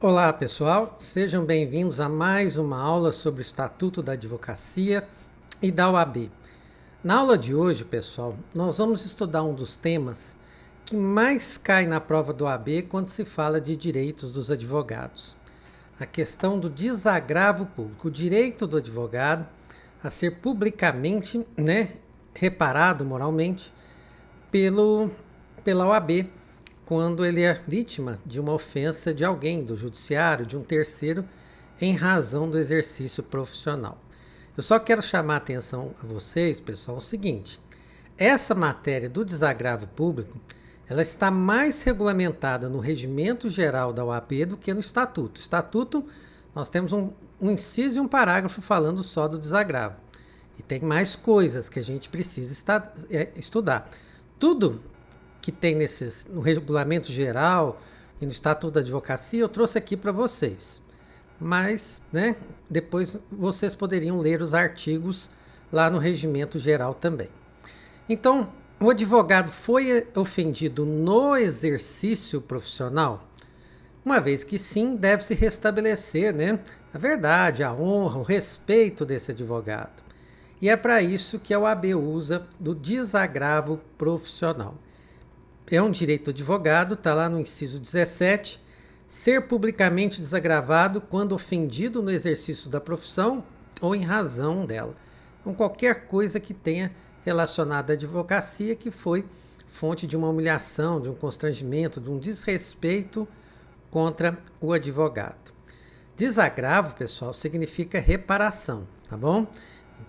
Olá, pessoal. Sejam bem-vindos a mais uma aula sobre o Estatuto da Advocacia e da OAB. Na aula de hoje, pessoal, nós vamos estudar um dos temas que mais cai na prova do OAB quando se fala de direitos dos advogados. A questão do desagravo público, o direito do advogado a ser publicamente, reparado moralmente pela OAB, quando ele é vítima de uma ofensa de alguém, do judiciário, de um terceiro, em razão do exercício profissional. Eu só quero chamar a atenção a vocês, pessoal, o seguinte: essa matéria do desagravo público, ela está mais regulamentada no Regimento Geral da OAB do que no Estatuto. Estatuto, nós temos um inciso e um parágrafo falando só do desagravo. E tem mais coisas que a gente precisa estudar. Tudo que tem no Regulamento Geral e no Estatuto da Advocacia, eu trouxe aqui para vocês. Mas, depois vocês poderiam ler os artigos lá no Regimento Geral também. Então, o advogado foi ofendido no exercício profissional? Uma vez que sim, deve-se restabelecer, a verdade, a honra, o respeito desse advogado. E é para isso que a OAB usa do desagravo profissional. É um direito do advogado, está lá no inciso 17, ser publicamente desagravado quando ofendido no exercício da profissão ou em razão dela. Então, qualquer coisa que tenha relacionado à advocacia que foi fonte de uma humilhação, de um constrangimento, de um desrespeito contra o advogado. Desagravo, pessoal, significa reparação, tá bom?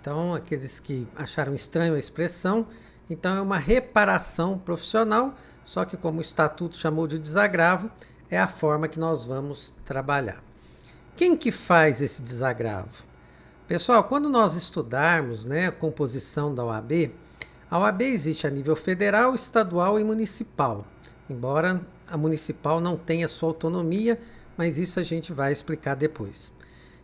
Então, aqueles que acharam estranho a expressão, então é uma reparação profissional, só que como o Estatuto chamou de desagravo, é a forma que nós vamos trabalhar. Quem que faz esse desagravo? Pessoal, quando nós estudarmos a composição da OAB, a OAB existe a nível federal, estadual e municipal, embora a municipal não tenha sua autonomia, mas isso a gente vai explicar depois.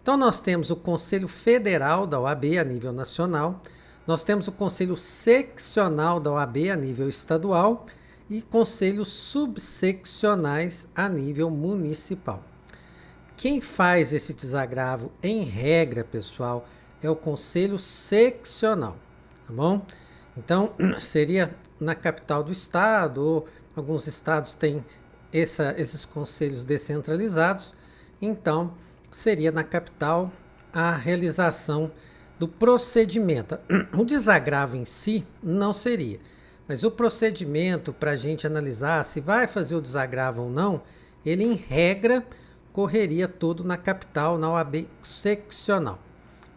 Então nós temos o Conselho Federal da OAB a nível nacional, nós temos o Conselho Seccional da OAB a nível estadual e conselhos subseccionais a nível municipal. Quem faz esse desagravo, em regra, pessoal, é o Conselho Seccional, tá bom? Então, seria na capital do estado, ou alguns estados têm esses conselhos descentralizados, então seria na capital a realização do procedimento. O desagravo em si não seria, mas o procedimento para a gente analisar se vai fazer o desagravo ou não, ele em regra correria todo na capital, na OAB seccional.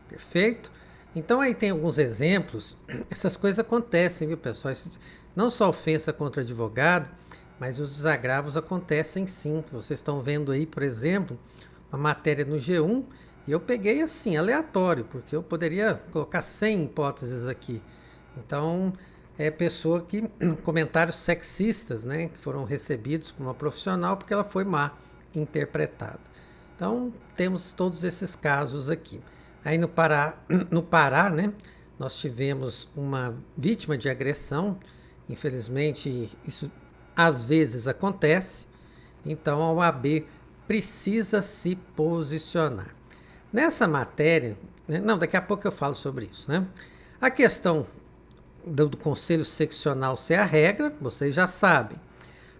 Perfeito? Então aí tem alguns exemplos, essas coisas acontecem, viu, pessoal? Não só ofensa contra o advogado, mas os desagravos acontecem sim. Vocês estão vendo aí, por exemplo, uma matéria no G1, e eu peguei assim, aleatório, porque eu poderia colocar 100 hipóteses aqui. Então, é pessoa que, comentários sexistas, que foram recebidos por uma profissional porque ela foi má interpretada. Então, temos todos esses casos aqui. Aí no Pará, nós tivemos uma vítima de agressão. Infelizmente, isso às vezes acontece. Então, a OAB precisa se posicionar. Nessa matéria, daqui a pouco eu falo sobre isso, A questão do Conselho Seccional ser a regra, vocês já sabem.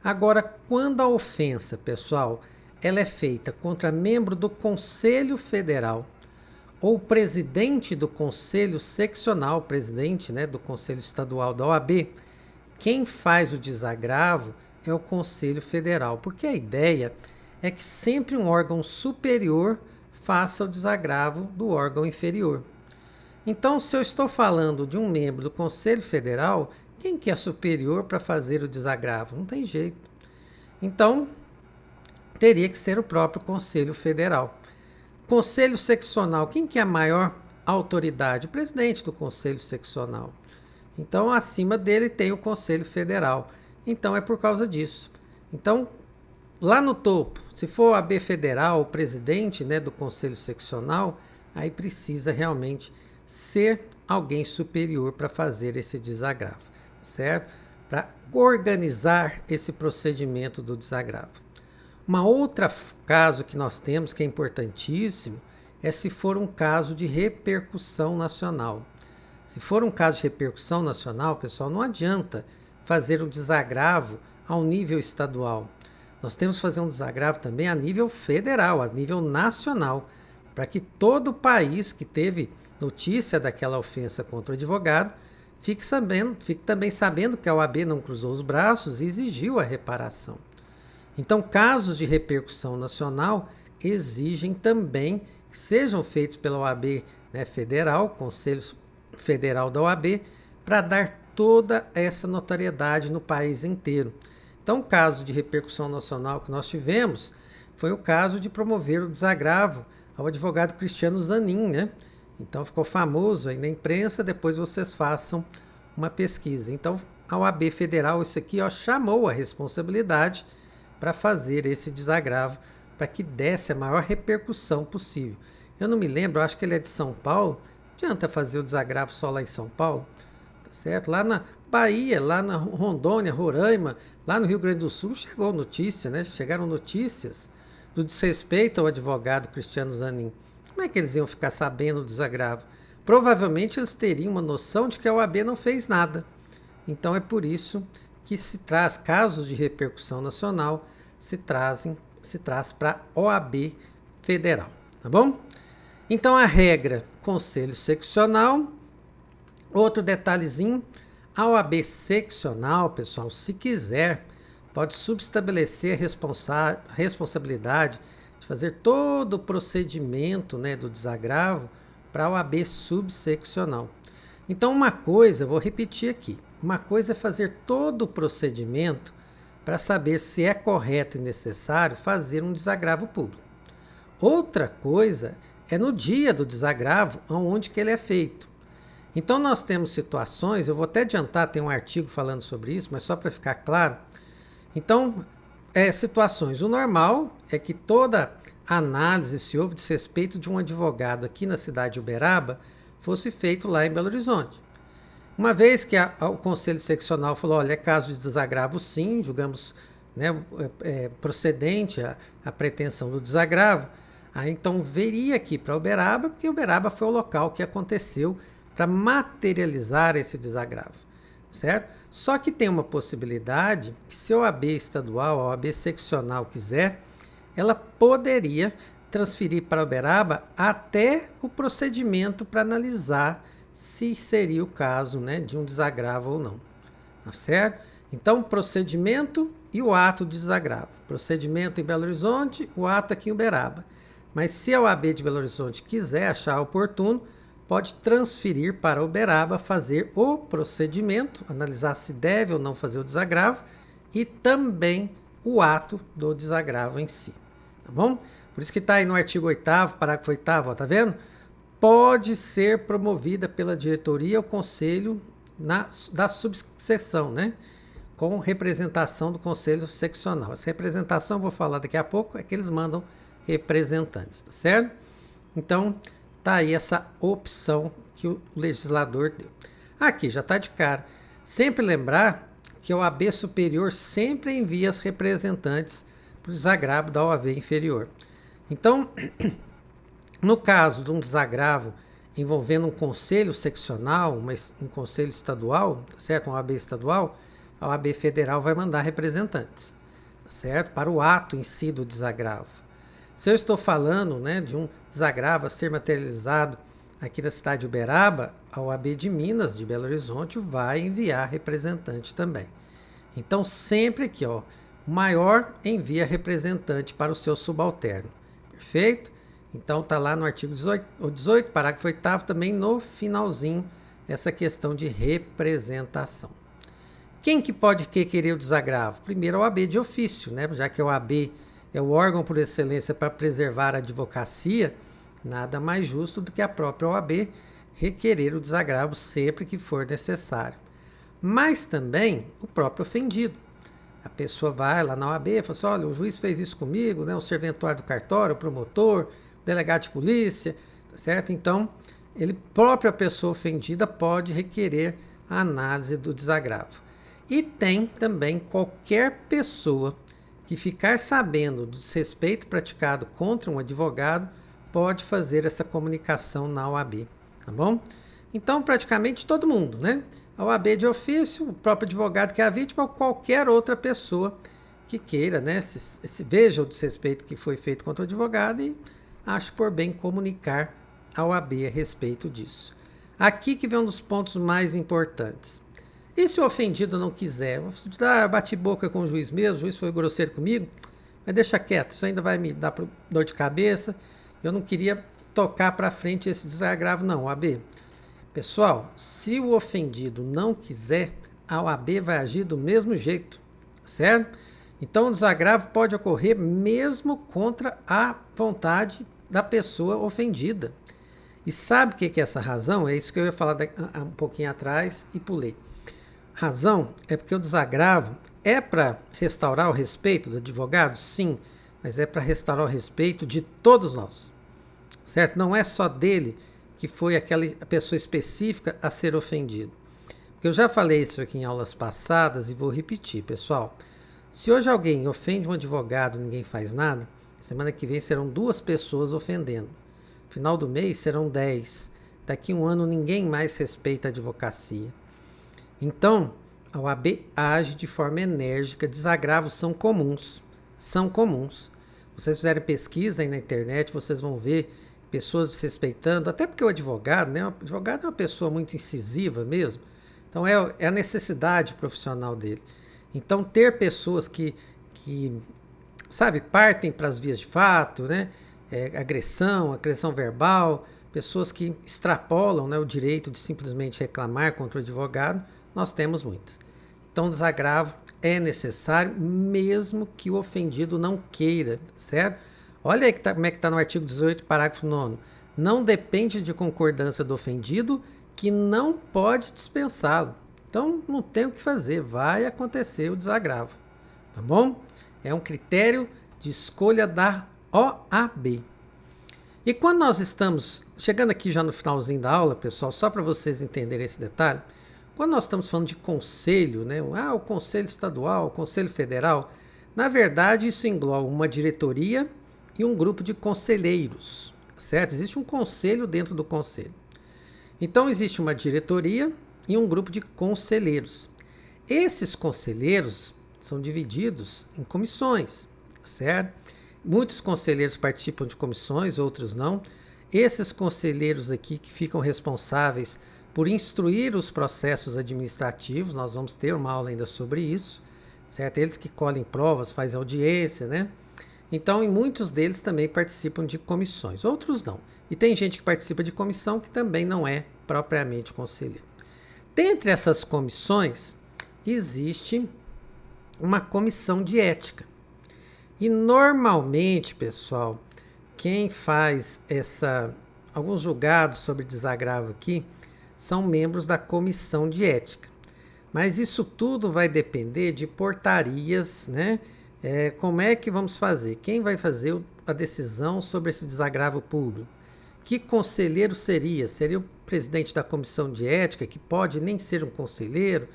Agora, quando a ofensa, pessoal, ela é feita contra membro do Conselho Federal ou presidente do Conselho Seccional, presidente do Conselho Estadual da OAB, quem faz o desagravo é o Conselho Federal, porque a ideia é que sempre um órgão superior faça o desagravo do órgão inferior. Então, se eu estou falando de um membro do Conselho Federal, quem que é superior para fazer o desagravo? Não tem jeito. Então, teria que ser o próprio Conselho Federal. Conselho Seccional, quem que é a maior autoridade? O presidente do Conselho Seccional. Então, acima dele tem o Conselho Federal. Então, é por causa disso. Então, lá no topo, se for a OAB Federal, o presidente do Conselho Seccional, aí precisa realmente ser alguém superior para fazer esse desagravo, certo? Para organizar esse procedimento do desagravo. Uma outra caso que nós temos que é importantíssimo é se for um caso de repercussão nacional. Se for um caso de repercussão nacional, pessoal, não adianta fazer o desagravo ao nível estadual. Nós temos que fazer um desagravo também a nível federal, a nível nacional, para que todo o país que teve notícia daquela ofensa contra o advogado fique também sabendo que a OAB não cruzou os braços e exigiu a reparação. Então, casos de repercussão nacional exigem também que sejam feitos pela OAB, né, federal, Conselho Federal da OAB, para dar toda essa notoriedade no país inteiro. Então, o caso de repercussão nacional que nós tivemos foi o caso de promover o desagravo ao advogado Cristiano Zanin, né? Então, ficou famoso aí na imprensa, depois vocês façam uma pesquisa. Então, a OAB Federal, isso aqui, ó, chamou a responsabilidade para fazer esse desagravo, para que desse a maior repercussão possível. Eu não me lembro, acho que ele é de São Paulo. Não adianta fazer o desagravo só lá em São Paulo, tá certo? Lá na Bahia, lá na Rondônia, Roraima, lá no Rio Grande do Sul, chegou notícia, né? Chegaram notícias do desrespeito ao advogado Cristiano Zanin. Como é que eles iam ficar sabendo do desagravo? Provavelmente eles teriam uma noção de que a OAB não fez nada. Então é por isso que se traz casos de repercussão nacional, se traz para a OAB Federal, tá bom? Então a regra, conselho seccional. Outro detalhezinho, a OAB seccional, pessoal, se quiser, pode subestabelecer a responsabilidade de fazer todo o procedimento, né, do desagravo para a OAB subseccional. Então uma coisa, vou repetir aqui, uma coisa é fazer todo o procedimento para saber se é correto e necessário fazer um desagravo público. Outra coisa é no dia do desagravo, onde que ele é feito. Então nós temos situações, eu vou até adiantar, tem um artigo falando sobre isso, mas só para ficar claro. Então, situações. O normal é que toda análise, se houve desrespeito de um advogado aqui na cidade de Uberaba, fosse feito lá em Belo Horizonte. Uma vez que o Conselho Seccional falou, olha, é caso de desagravo sim, julgamos, né, procedente a pretensão do desagravo, aí então veria aqui para Uberaba, porque Uberaba foi o local que aconteceu para materializar esse desagravo, certo? Só que tem uma possibilidade que se a OAB estadual, a OAB seccional quiser, ela poderia transferir para Uberaba até o procedimento para analisar se seria o caso, né, de um desagravo ou não, tá certo? Então, procedimento e o ato de desagravo. Procedimento em Belo Horizonte, o ato aqui em Uberaba. Mas se a OAB de Belo Horizonte quiser achar oportuno, pode transferir para Uberaba, fazer o procedimento, analisar se deve ou não fazer o desagravo e também o ato do desagravo em si, tá bom? Por isso que está aí no artigo 8º, parágrafo 8º, ó, tá vendo? Pode ser promovida pela diretoria ou conselho da subseção, né? Com representação do conselho seccional. Essa representação, eu vou falar daqui a pouco, é que eles mandam representantes, tá certo? Então, tá aí essa opção que o legislador deu. Aqui, já está de cara. Sempre lembrar que a OAB superior sempre envia os representantes para o desagravo da OAB inferior. Então, no caso de um desagravo envolvendo um conselho seccional, um conselho estadual, certo? Uma OAB estadual, a OAB federal vai mandar representantes, certo? Para o ato em si do desagravo. Se eu estou falando, né, de um desagravo a ser materializado aqui na cidade de Uberaba, a OAB de Minas, de Belo Horizonte, vai enviar representante também. Então, sempre aqui, ó, o maior envia representante para o seu subalterno. Perfeito? Então, está lá no artigo 18, parágrafo 8º, também no finalzinho, essa questão de representação. Quem que pode querer o desagravo? Primeiro, a OAB de ofício, né? Já que a OAB é o órgão por excelência para preservar a advocacia, nada mais justo do que a própria OAB requerer o desagravo sempre que for necessário. Mas também o próprio ofendido. A pessoa vai lá na OAB e fala assim, olha, o juiz fez isso comigo, né? O serventuário do cartório, o promotor, o delegado de polícia, tá certo? Então, própria pessoa ofendida pode requerer a análise do desagravo. E tem também qualquer pessoa que ficar sabendo do desrespeito praticado contra um advogado pode fazer essa comunicação na OAB, tá bom? Então, praticamente todo mundo, né? A OAB de ofício, o próprio advogado que é a vítima ou qualquer outra pessoa que queira, né? Se veja o desrespeito que foi feito contra o advogado e acho por bem comunicar à OAB a respeito disso. Aqui que vem um dos pontos mais importantes. E se o ofendido não quiser? Eu bati boca com o juiz mesmo, o juiz foi grosseiro comigo, mas deixa quieto, isso ainda vai me dar dor de cabeça. Eu não queria tocar para frente esse desagravo não, OAB. Pessoal, se o ofendido não quiser, a OAB vai agir do mesmo jeito, certo? Então o desagravo pode ocorrer mesmo contra a vontade da pessoa ofendida. E sabe o que é essa razão? É isso que eu ia falar um pouquinho atrás e pulei. Razão é porque o desagravo é para restaurar o respeito do advogado? Sim, mas é para restaurar o respeito de todos nós, certo? Não é só dele que foi aquela pessoa específica a ser ofendido. Porque eu já falei isso aqui em aulas passadas e vou repetir, pessoal. Se hoje alguém ofende um advogado e ninguém faz nada, semana que vem serão 2 pessoas ofendendo. Final do mês serão 10. Daqui a um ano ninguém mais respeita a advocacia. Então, a OAB age de forma enérgica, desagravos são comuns. São comuns. Se vocês fizerem pesquisa aí na internet, vocês vão ver pessoas desrespeitando, até porque o advogado, né? O advogado é uma pessoa muito incisiva mesmo. Então, é a necessidade profissional dele. Então, ter pessoas que sabe, partem para as vias de fato, né? Agressão verbal, pessoas que extrapolam, né, o direito de simplesmente reclamar contra o advogado, nós temos muitas. Então, o desagravo é necessário, mesmo que o ofendido não queira, certo? Olha aí como é que está no artigo 18, parágrafo 9º. Não depende de concordância do ofendido, que não pode dispensá-lo. Então, não tem o que fazer, vai acontecer o desagravo, tá bom? É um critério de escolha da OAB. E quando nós estamos, chegando aqui já no finalzinho da aula, pessoal, só para vocês entenderem esse detalhe, quando nós estamos falando de conselho, né? O conselho estadual, o conselho federal, na verdade isso engloba uma diretoria e um grupo de conselheiros, certo? Existe um conselho dentro do conselho. Então existe uma diretoria e um grupo de conselheiros. Esses conselheiros são divididos em comissões, certo? Muitos conselheiros participam de comissões, outros não. Esses conselheiros aqui que ficam responsáveis por instruir os processos administrativos, nós vamos ter uma aula ainda sobre isso, certo? Eles que colhem provas, fazem audiência, né? Então, em muitos deles também participam de comissões, outros não. E tem gente que participa de comissão que também não é propriamente conselheiro. Dentre essas comissões, existe uma comissão de ética. E normalmente, pessoal, quem faz alguns julgados sobre desagravo aqui são membros da comissão de ética. Mas isso tudo vai depender de portarias, né? Como é que vamos fazer? Quem vai fazer a decisão sobre esse desagravo público? Que conselheiro seria? Seria o presidente da comissão de ética, que pode nem ser um conselheiro?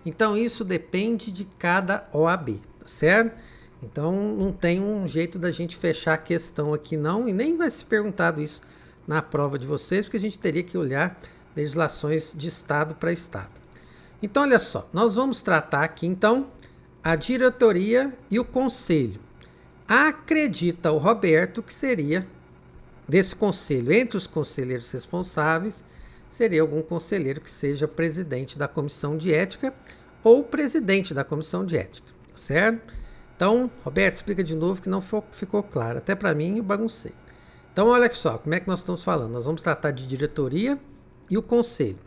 Então, isso depende de cada OAB, tá certo? Então, não tem um jeito da gente fechar a questão aqui, não, e nem vai ser perguntado isso na prova de vocês, porque a gente teria que olhar legislações de estado para estado. Então, olha só, nós vamos tratar aqui, então, a diretoria e o conselho. Acredita o Roberto que seria desse conselho, entre os conselheiros responsáveis, seria algum conselheiro que seja presidente da comissão de ética ou presidente da comissão de ética, certo? Então, Roberto, explica de novo que não ficou claro. Até para mim, eu baguncei. Então, olha só, como é que nós estamos falando? Nós vamos tratar de diretoria e o conselho.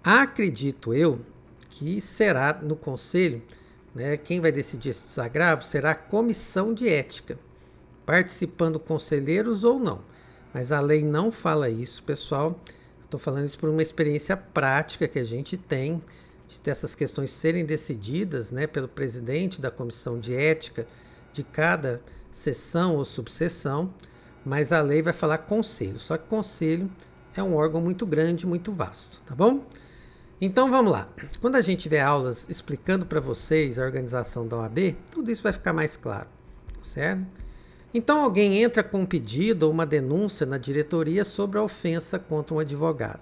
Acredito eu que será no conselho, né, quem vai decidir esse desagravo será a comissão de ética, participando conselheiros ou não. Mas a lei não fala isso, pessoal. Estou falando isso por uma experiência prática que a gente tem, de ter essas questões serem decididas, né, pelo presidente da comissão de ética de cada seção ou subseção, mas a lei vai falar conselho. Só que conselho é um órgão muito grande, muito vasto, tá bom? Então vamos lá. Quando a gente tiver aulas explicando para vocês a organização da OAB, tudo isso vai ficar mais claro, certo? Então alguém entra com um pedido ou uma denúncia na diretoria sobre a ofensa contra um advogado.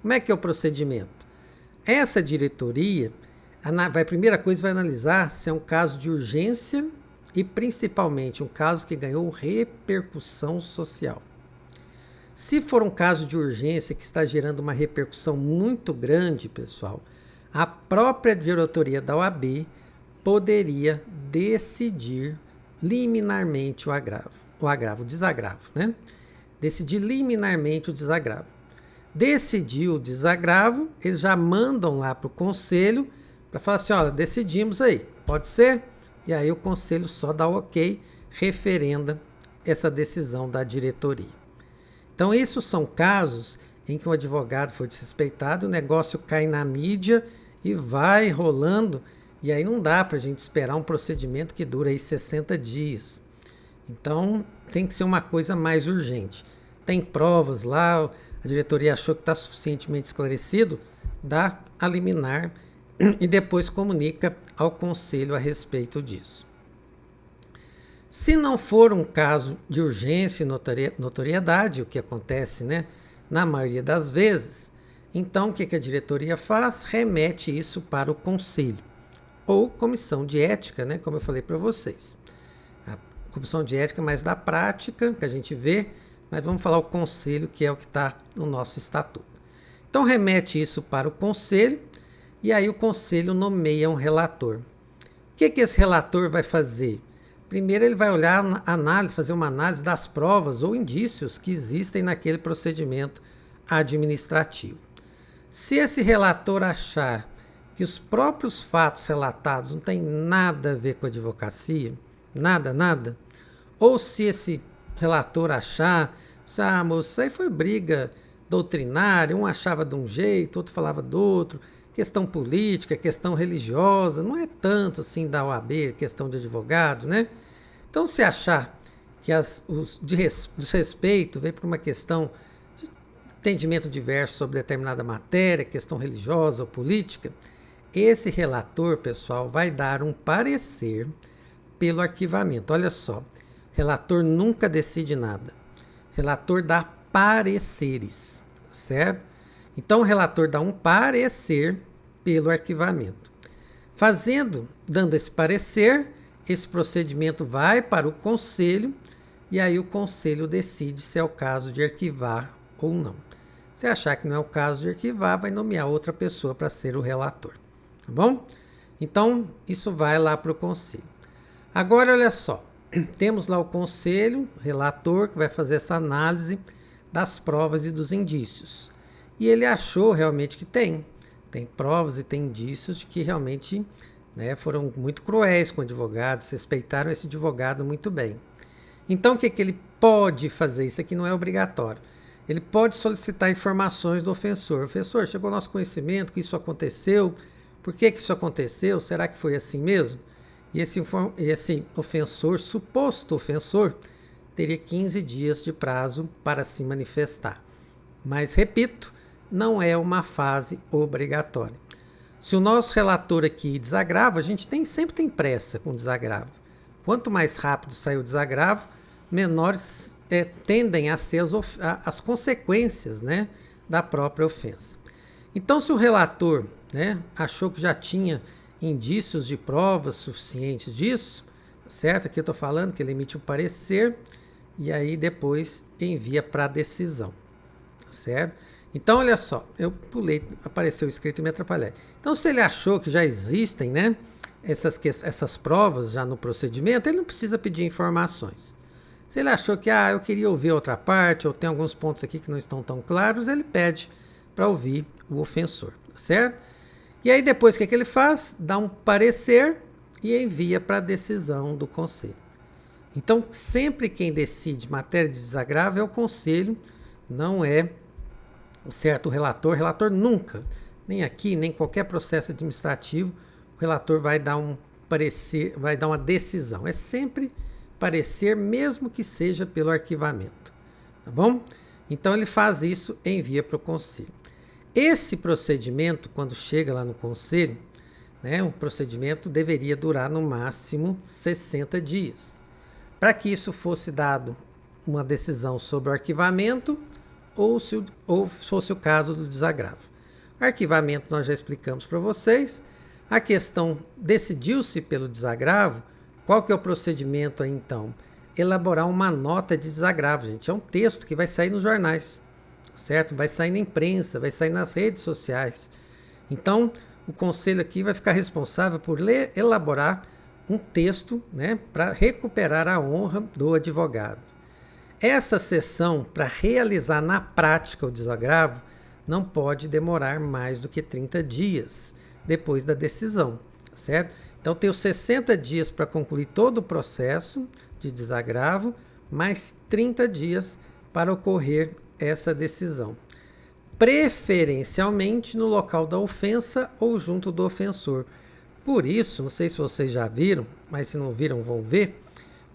Como é que é o procedimento? Essa diretoria, a primeira coisa, vai analisar se é um caso de urgência e principalmente um caso que ganhou repercussão social. Se for um caso de urgência que está gerando uma repercussão muito grande, pessoal, a própria diretoria da OAB poderia decidir liminarmente o desagravo, né? Decidir liminarmente o desagravo. Decidiu o desagravo, eles já mandam lá para o conselho para falar assim, olha, decidimos aí, pode ser? E aí o conselho só dá o ok, referenda essa decisão da diretoria. Então, esses são casos em que um advogado foi desrespeitado, o negócio cai na mídia e vai rolando, e aí não dá para a gente esperar um procedimento que dura aí 60 dias. Então, tem que ser uma coisa mais urgente. Tem provas lá, a diretoria achou que está suficientemente esclarecido, dá a liminar e depois comunica ao conselho a respeito disso. Se não for um caso de urgência e notoriedade, o que acontece, né, na maioria das vezes, então o que a diretoria faz? Remete isso para o conselho ou comissão de ética, né, como eu falei para vocês. A comissão de ética mais da prática, que a gente vê, mas vamos falar o conselho, que é o que está no nosso estatuto. Então remete isso para o conselho e aí o conselho nomeia um relator. O que esse relator vai fazer? Primeiro ele vai olhar fazer uma análise das provas ou indícios que existem naquele procedimento administrativo. Se esse relator achar que os próprios fatos relatados não têm nada a ver com a advocacia, nada, ou se esse relator achar, moço, isso aí foi briga doutrinária, um achava de um jeito, outro falava do outro, questão política, questão religiosa, não é tanto assim da OAB, questão de advogado, né? Então, se achar que desrespeito vem por uma questão de entendimento diverso sobre determinada matéria, questão religiosa ou política, esse relator, pessoal, vai dar um parecer pelo arquivamento. Olha só, relator nunca decide nada. Relator dá pareceres, certo? Então, o relator dá um parecer pelo arquivamento. Dando esse parecer, esse procedimento vai para o conselho e aí o conselho decide se é o caso de arquivar ou não. Se achar que não é o caso de arquivar, vai nomear outra pessoa para ser o relator. Tá bom? Então, isso vai lá para o conselho. Agora, olha só. Temos lá o conselho, relator, que vai fazer essa análise das provas e dos indícios. E ele achou realmente que tem provas e tem indícios de que realmente, né, foram muito cruéis com o advogado, respeitaram esse advogado muito bem. Então, o que ele pode fazer? Isso aqui não é obrigatório. Ele pode solicitar informações do ofensor. Ofensor, chegou ao nosso conhecimento que isso aconteceu. Por que isso aconteceu? Será que foi assim mesmo? E esse ofensor, suposto ofensor, teria 15 dias de prazo para se manifestar. Mas, repito, não é uma fase obrigatória. Se o nosso relator aqui desagrava, a gente sempre tem pressa com desagravo. Quanto mais rápido sair o desagravo, menores tendem a ser as consequências, né, da própria ofensa. Então, se o relator, né, achou que já tinha indícios de provas suficientes disso, certo? Aqui eu estou falando que ele emite o parecer e aí depois envia para a decisão, certo? Então, olha só, eu pulei, apareceu escrito e me atrapalhei. Então, se ele achou que já existem, né, essas provas já no procedimento, ele não precisa pedir informações. Se ele achou que eu queria ouvir outra parte, ou tem alguns pontos aqui que não estão tão claros, ele pede para ouvir o ofensor, certo? E aí depois o que ele faz? Dá um parecer e envia para a decisão do conselho. Então, sempre quem decide matéria de desagravo é o conselho, não é certo o relator. O relator nunca, nem aqui, nem em qualquer processo administrativo, o relator vai dar um parecer, vai dar uma decisão. É sempre parecer, mesmo que seja pelo arquivamento. Tá bom? Então ele faz isso e envia para o conselho. Esse procedimento, quando chega lá no conselho, né, o procedimento deveria durar no máximo 60 dias. Para que isso fosse dado uma decisão sobre o arquivamento ou fosse o caso do desagravo. O arquivamento nós já explicamos para vocês. A questão decidiu-se pelo desagravo. Qual que é o procedimento aí, então? Elaborar uma nota de desagravo, gente. É um texto que vai sair nos jornais, certo? Vai sair na imprensa, vai sair nas redes sociais. Então, o conselho aqui vai ficar responsável por elaborar um texto, né, para recuperar a honra do advogado. Essa sessão, para realizar na prática o desagravo, não pode demorar mais do que 30 dias depois da decisão, certo? Então, tenho 60 dias para concluir todo o processo de desagravo, mais 30 dias para ocorrer essa decisão. Preferencialmente no local da ofensa ou junto do ofensor. Por isso, não sei se vocês já viram, mas se não viram, vão ver.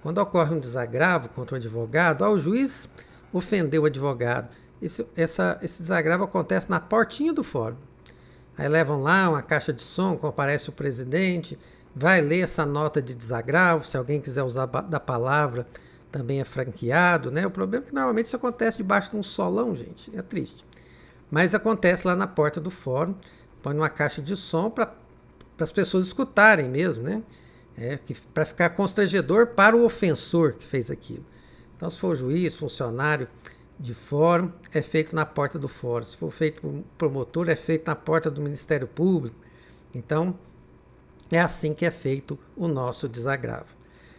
Quando ocorre um desagravo contra o advogado, o juiz ofendeu o advogado. Esse desagravo acontece na portinha do fórum. Aí levam lá uma caixa de som, comparece o presidente, vai ler essa nota de desagravo. Se alguém quiser usar da palavra, também é franqueado, né? O problema é que normalmente isso acontece debaixo de um solão, gente. É triste. Mas acontece lá na porta do fórum, põe uma caixa de som para as pessoas escutarem mesmo, né? Para ficar constrangedor para o ofensor que fez aquilo. Então, se for juiz, funcionário de fórum, é feito na porta do fórum. Se for feito por promotor, é feito na porta do Ministério Público. Então, é assim que é feito o nosso desagravo.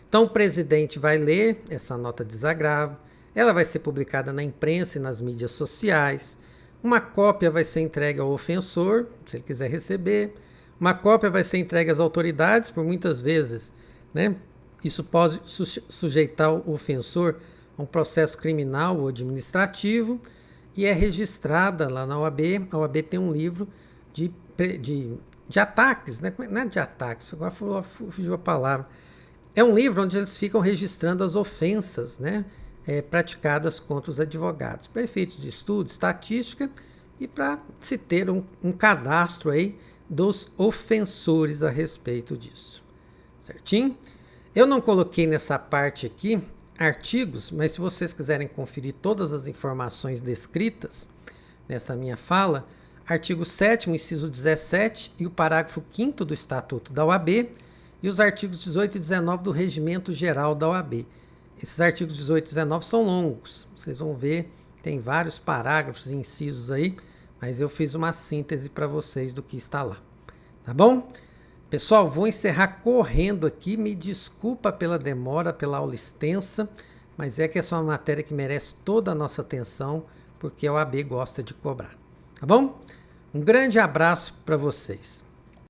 Então, o presidente vai ler essa nota de desagravo, ela vai ser publicada na imprensa e nas mídias sociais. Uma cópia vai ser entregue ao ofensor, se ele quiser receber. Uma cópia vai ser entregue às autoridades, por muitas vezes, né? Isso pode sujeitar o ofensor a um processo criminal ou administrativo e é registrada lá na OAB. A OAB tem um livro de ataques, né? Não é de ataques, agora fugiu a palavra. É um livro onde eles ficam registrando as ofensas, né, praticadas contra os advogados, para efeitos de estudo, estatística e para se ter um cadastro aí dos ofensores a respeito disso. Certinho? Eu não coloquei nessa parte aqui artigos, mas se vocês quiserem conferir todas as informações descritas nessa minha fala, artigo 7º, inciso 17 e o parágrafo 5º do Estatuto da OAB e os artigos 18 e 19 do Regimento Geral da OAB. Esses artigos 18 e 19 são longos, vocês vão ver, tem vários parágrafos e incisos aí, mas eu fiz uma síntese para vocês do que está lá. Tá bom? Pessoal, vou encerrar correndo aqui, me desculpa pela demora, pela aula extensa, mas é que essa é uma matéria que merece toda a nossa atenção, porque a OAB gosta de cobrar. Tá bom? Um grande abraço para vocês.